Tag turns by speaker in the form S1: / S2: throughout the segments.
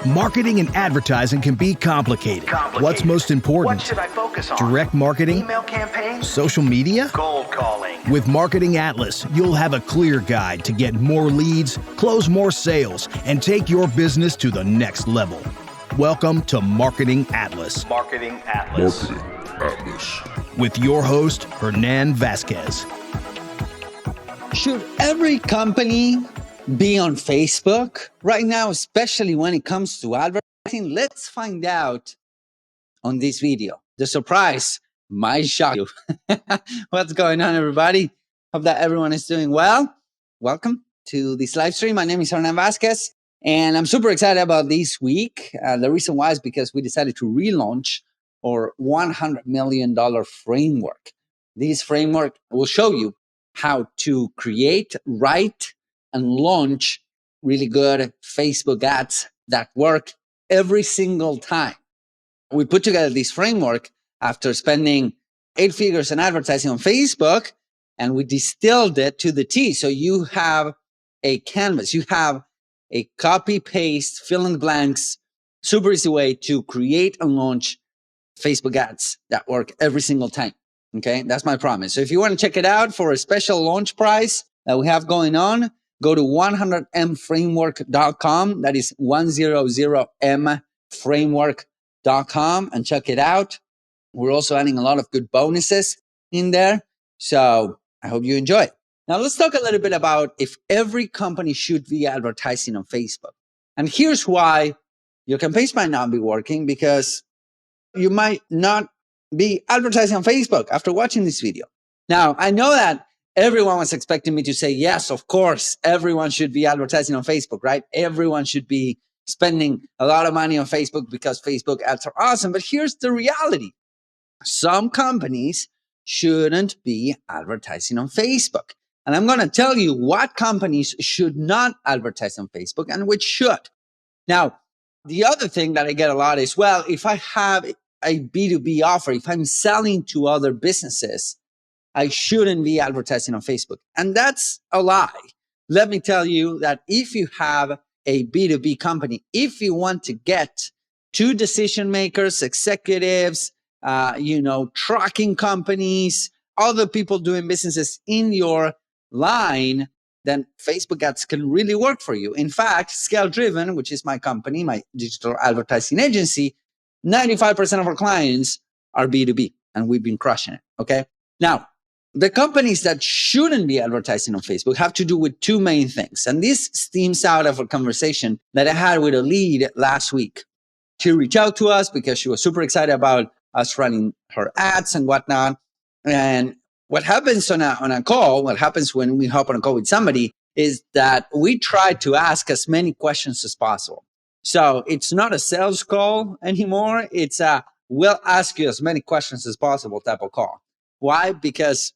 S1: Marketing and advertising can be complicated. What's most important?
S2: What should I focus on?
S1: Direct marketing?
S2: Email campaigns?
S1: Social media?
S2: Cold calling?
S1: With Marketing Atlas, you'll have a clear guide to get more leads, close more sales, and take your business to the next level. Welcome to Marketing Atlas.
S2: Marketing Atlas.
S1: With your host, Hernan Vasquez.
S3: Should every company be on Facebook right now, especially when it comes to advertising? Let's find out on this video. The surprise might shock you. What's going on, everybody? Hope that everyone is doing well. Welcome to this live stream. My name is Hernan Vasquez, and I'm super excited about this week. The reason why is because we decided to relaunch our $100 million framework. This framework will show you how to create, write, and launch really good Facebook ads that work every single time. We put together this framework after spending 8 figures in advertising on Facebook, and we distilled it to the T. So you have a canvas, you have a copy, paste, fill in the blanks, super easy way to create and launch Facebook ads that work every single time. Okay, that's my promise. So if you want to check it out for a special launch price that we have going on, go to 100mframework.com. That is 100mframework.com and check it out. We're also adding a lot of good bonuses in there. So I hope you enjoy it. Now let's talk a little bit about if every company should be advertising on Facebook. And here's why your campaigns might not be working, because you might not be advertising on Facebook after watching this video. Now, I know that everyone was expecting me to say, yes, of course, everyone should be advertising on Facebook, right? Everyone should be spending a lot of money on Facebook because Facebook ads are awesome. But here's the reality. Some companies shouldn't be advertising on Facebook. And I'm going to tell you what companies should not advertise on Facebook and which should. Now, the other thing that I get a lot is, well, if I have a B2B offer, if I'm selling to other businesses, I shouldn't be advertising on Facebook. And that's a lie. Let me tell you that if you have a B2B company, if you want to get to decision makers, executives, trucking companies, other people doing businesses in your line, then Facebook ads can really work for you. In fact, Scale Driven, which is my company, my digital advertising agency, 95% of our clients are B2B, and we've been crushing it, okay? Now, the companies that shouldn't be advertising on Facebook have to do with two main things. And this stems out of a conversation that I had with a lead last week. She reached out to us because she was super excited about us running her ads and whatnot. And what happens on a call, what happens when we hop on a call with somebody, is that we try to ask as many questions as possible. So it's not a sales call anymore. It's a we'll ask you as many questions as possible type of call. Why? Because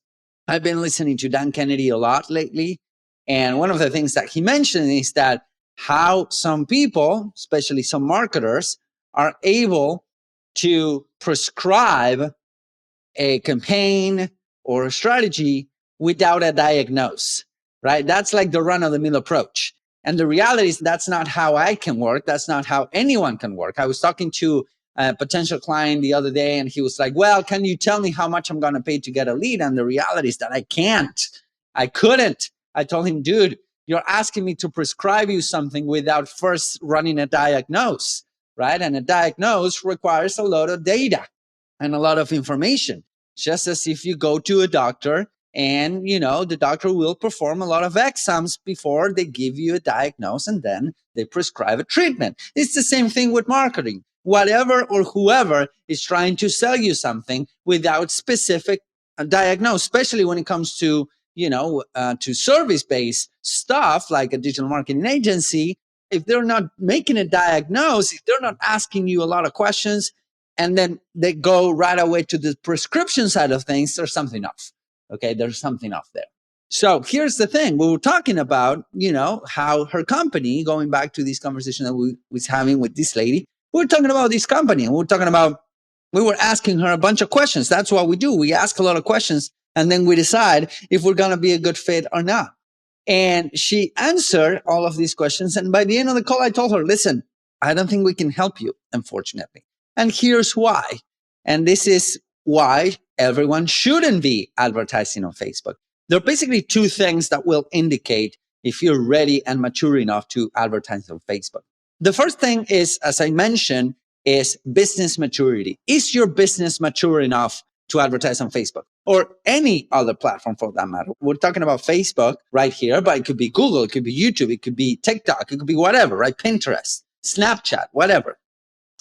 S3: I've been listening to Dan Kennedy a lot lately. And one of the things that he mentioned is that how some people, especially some marketers, are able to prescribe a campaign or a strategy without a diagnose, right? That's like the run-of-the-mill approach. And the reality is that's not how I can work. That's not how anyone can work. I was talking to a potential client the other day, and he was like, well, can you tell me how much I'm going to pay to get a lead? And the reality is that I can't. I couldn't. I told him, dude, you're asking me to prescribe you something without first running a diagnose, right? And a diagnose requires a lot of data and a lot of information, just as if you go to a doctor and, the doctor will perform a lot of exams before they give you a diagnosis and then they prescribe a treatment. It's the same thing with marketing. Whatever or whoever is trying to sell you something without specific diagnose, especially when it comes to, to service-based stuff like a digital marketing agency, if they're not making a diagnose, if they're not asking you a lot of questions, and then they go right away to the prescription side of things, there's something off. Okay, there's something off there. So here's the thing. We were talking about, how her company, going back to this conversation that we was having with this lady, we were talking about this company, and we were asking her a bunch of questions. That's what we do. We ask a lot of questions And then we decide if we're going to be a good fit or not. And she answered all of these questions. And by the end of the call, I told her, listen, I don't think we can help you, unfortunately. And here's why. And this is why everyone shouldn't be advertising on Facebook. There are basically two things that will indicate if you're ready and mature enough to advertise on Facebook. The first thing is, as I mentioned, is business maturity. Is your business mature enough to advertise on Facebook or any other platform for that matter? We're talking about Facebook right here, but it could be Google, it could be YouTube, it could be TikTok, it could be whatever, right? Pinterest, Snapchat, whatever.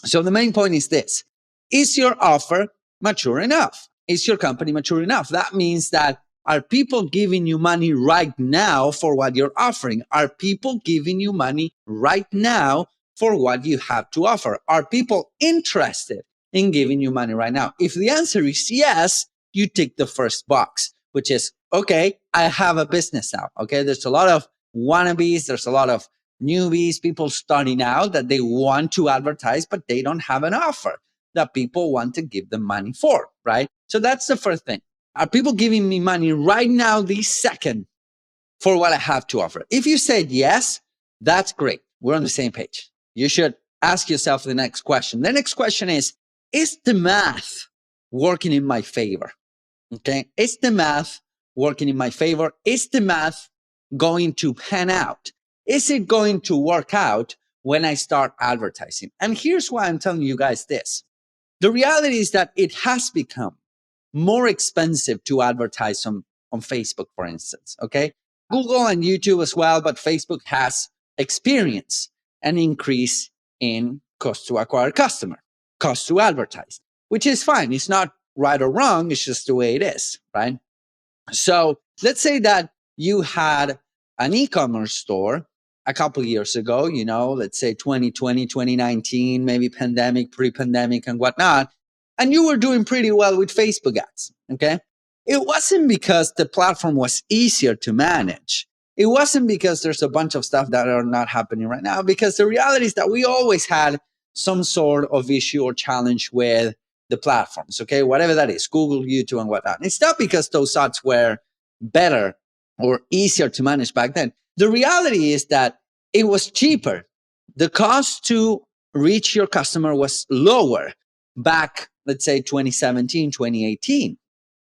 S3: So the main point is this. Is your offer mature enough? Is your company mature enough? That means that are people giving you money right now for what you're offering? Are people giving you money right now for what you have to offer? Are people interested in giving you money right now? If the answer is yes, you tick the first box, which is, okay, I have a business now. Okay, there's a lot of wannabes, there's a lot of newbies, people starting out that they want to advertise, but they don't have an offer that people want to give them money for, right? So that's the first thing. Are people giving me money right now, this second, for what I have to offer? If you said yes, that's great. We're on the same page. You should ask yourself the next question. The next question is the math working in my favor? Okay. Is the math working in my favor? Is the math going to pan out? Is it going to work out when I start advertising? And here's why I'm telling you guys this. The reality is that it has become more expensive to advertise on Facebook, for instance. Okay. Google and YouTube as well, but Facebook has experienced an increase in cost to acquire customer, cost to advertise, which is fine. It's not right or wrong. It's just the way it is, right? So let's say that you had an e-commerce store a couple of years ago, let's say 2020, 2019, maybe pandemic, pre-pandemic and whatnot, and you were doing pretty well with Facebook ads, okay? It wasn't because the platform was easier to manage. It wasn't because there's a bunch of stuff that are not happening right now, because the reality is that we always had some sort of issue or challenge with the platforms, okay? Whatever that is, Google, YouTube, and whatnot. It's not because those ads were better or easier to manage back then. The reality is that it was cheaper. The cost to reach your customer was lower back, let's say 2017, 2018.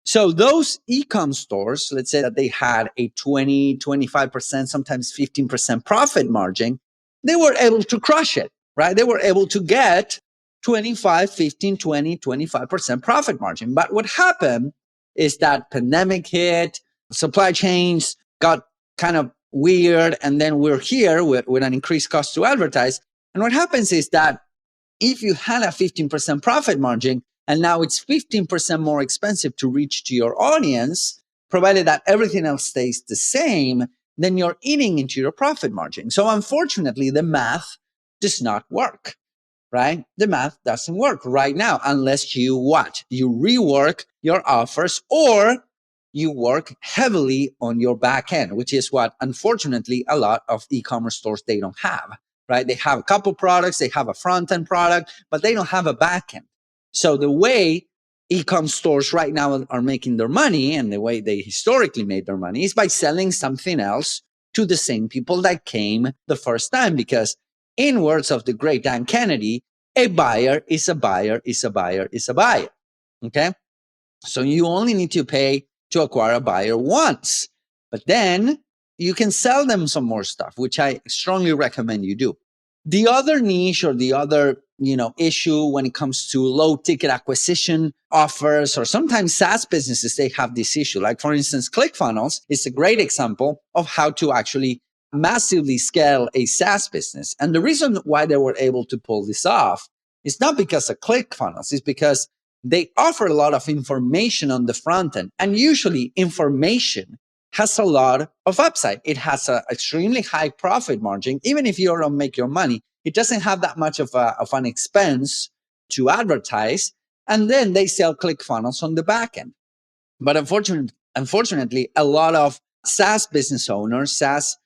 S3: So those e-com stores, let's say that they had a 20, 25%, sometimes 15% profit margin, they were able to crush it, right? They were able to get 25, 15, 20, 25% profit margin. But what happened is that pandemic hit, supply chains got kind of weird, and then we're here with an increased cost to advertise. And what happens is that if you had a 15% profit margin, and now it's 15% more expensive to reach to your audience, provided that everything else stays the same, then you're eating into your profit margin. So unfortunately, the math does not work, right? The math doesn't work right now unless you what? You rework your offers or you work heavily on your back end, which is what, unfortunately, a lot of e-commerce stores, they don't have, right? They have a couple products, they have a front-end product, but they don't have a back end. So the way e-com stores right now are making their money and the way they historically made their money is by selling something else to the same people that came the first time. Because in words of the great Dan Kennedy, a buyer is a buyer is a buyer is a buyer. Okay. So you only need to pay to acquire a buyer once, but then you can sell them some more stuff, which I strongly recommend you do. The other niche or the other, issue when it comes to low ticket acquisition offers, or sometimes SaaS businesses, they have this issue. Like for instance, ClickFunnels is a great example of how to actually massively scale a SaaS business. And the reason why they were able to pull this off is not because of ClickFunnels, it's because they offer a lot of information on the front end. And usually information has a lot of upside. It has an extremely high profit margin. Even if you don't make your money, it doesn't have that much of an expense to advertise. And then they sell ClickFunnels on the back end. But unfortunately, a lot of SaaS business owners, SaaS,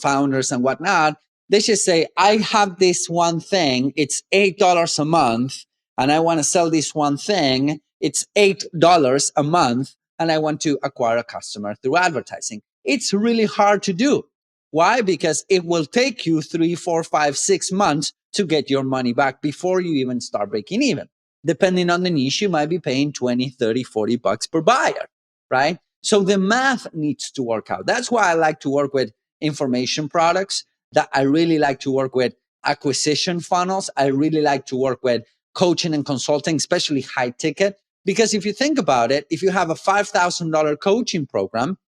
S3: founders and whatnot, they just say, I have this one thing, it's $8 a month, and I want to sell this one thing, it's $8 a month. and I want to acquire a customer through advertising. It's really hard to do. Why? Because it will take you 3, 4, 5, 6 months to get your money back before you even start breaking even. Depending on the niche, you might be paying 20, 30, 40 bucks per buyer, right? So the math needs to work out. That's why I like to work with information products, that I really like to work with acquisition funnels. I really like to work with coaching and consulting, especially high ticket. Because if you think about it, if you have a $5,000 coaching program,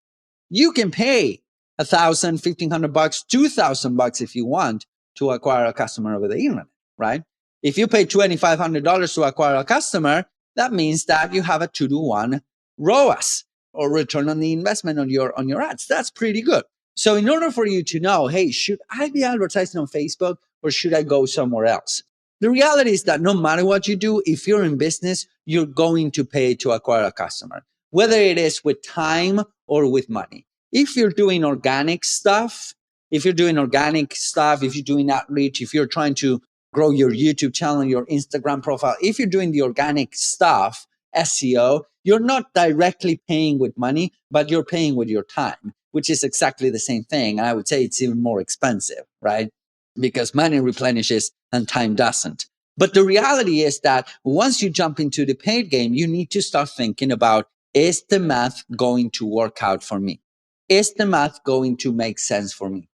S3: you can pay $1,000, $1,500, $2,000 if you want to acquire a customer over the internet, right? If you pay $2,500 to acquire a customer, that means that you have a 2-to-1 ROAS, or return on the investment on your ads. That's pretty good. So in order for you to know, hey, should I be advertising on Facebook or should I go somewhere else? The reality is that no matter what you do, if you're in business, you're going to pay to acquire a customer, whether it is with time or with money. If you're doing organic stuff, if you're doing outreach, if you're trying to grow your YouTube channel, your Instagram profile, if you're doing the organic stuff, SEO, you're not directly paying with money, but you're paying with your time, which is exactly the same thing. And I would say it's even more expensive, right? Because money replenishes and time doesn't. But the reality is that once you jump into the paid game, you need to start thinking about, is the math going to work out for me? Is the math going to make sense for me?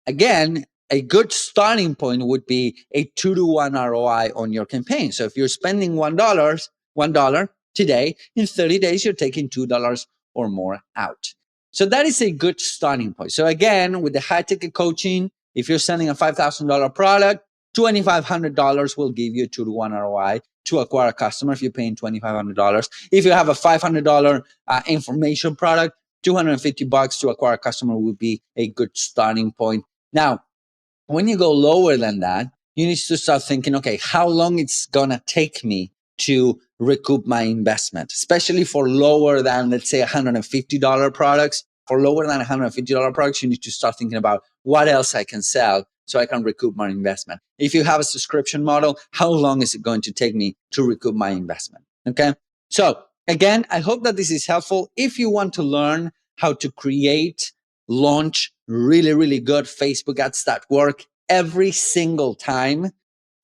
S3: Again, a good starting point would be a 2-to-1 ROI on your campaign. So if you're spending $1 today, in 30 days, you're taking $2 or more out. So that is a good starting point. So again, with the high ticket coaching, if you're selling a $5,000 product, $2,500 will give you a 2-to-1 ROI to acquire a customer if you're paying $2,500. If you have a $500 information product, $250 to acquire a customer would be a good starting point. Now, when you go lower than that, you need to start thinking, okay, how long it's going to take me to recoup my investment, especially for lower than, let's say, $150 products. For lower than $150 products, you need to start thinking about what else I can sell so I can recoup my investment. If you have a subscription model, how long is it going to take me to recoup my investment? Okay. So again, I hope that this is helpful. If you want to learn how to create, launch really, really good Facebook ads that work every single time,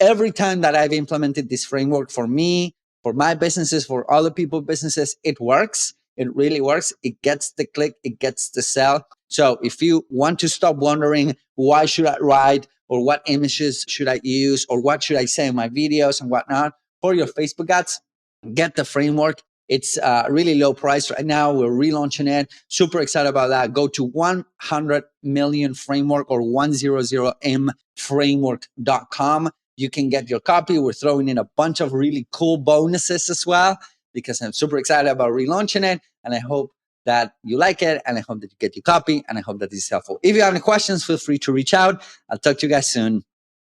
S3: every time that I've implemented this framework for me, for my businesses, for other people's businesses, it works. It really works. It gets the click. It gets the sell. So if you want to stop wondering, why should I write, or what images should I use, or what should I say in my videos and whatnot for your Facebook ads, get the framework. It's really low price right now. We're relaunching it. Super excited about that. Go to 100 million framework or 100mframework.com. You can get your copy. We're throwing in a bunch of really cool bonuses as well, because I'm super excited about relaunching it. And I hope that you like it. And I hope that you get your copy. And I hope that this is helpful. If you have any questions, feel free to reach out. I'll talk to you guys soon.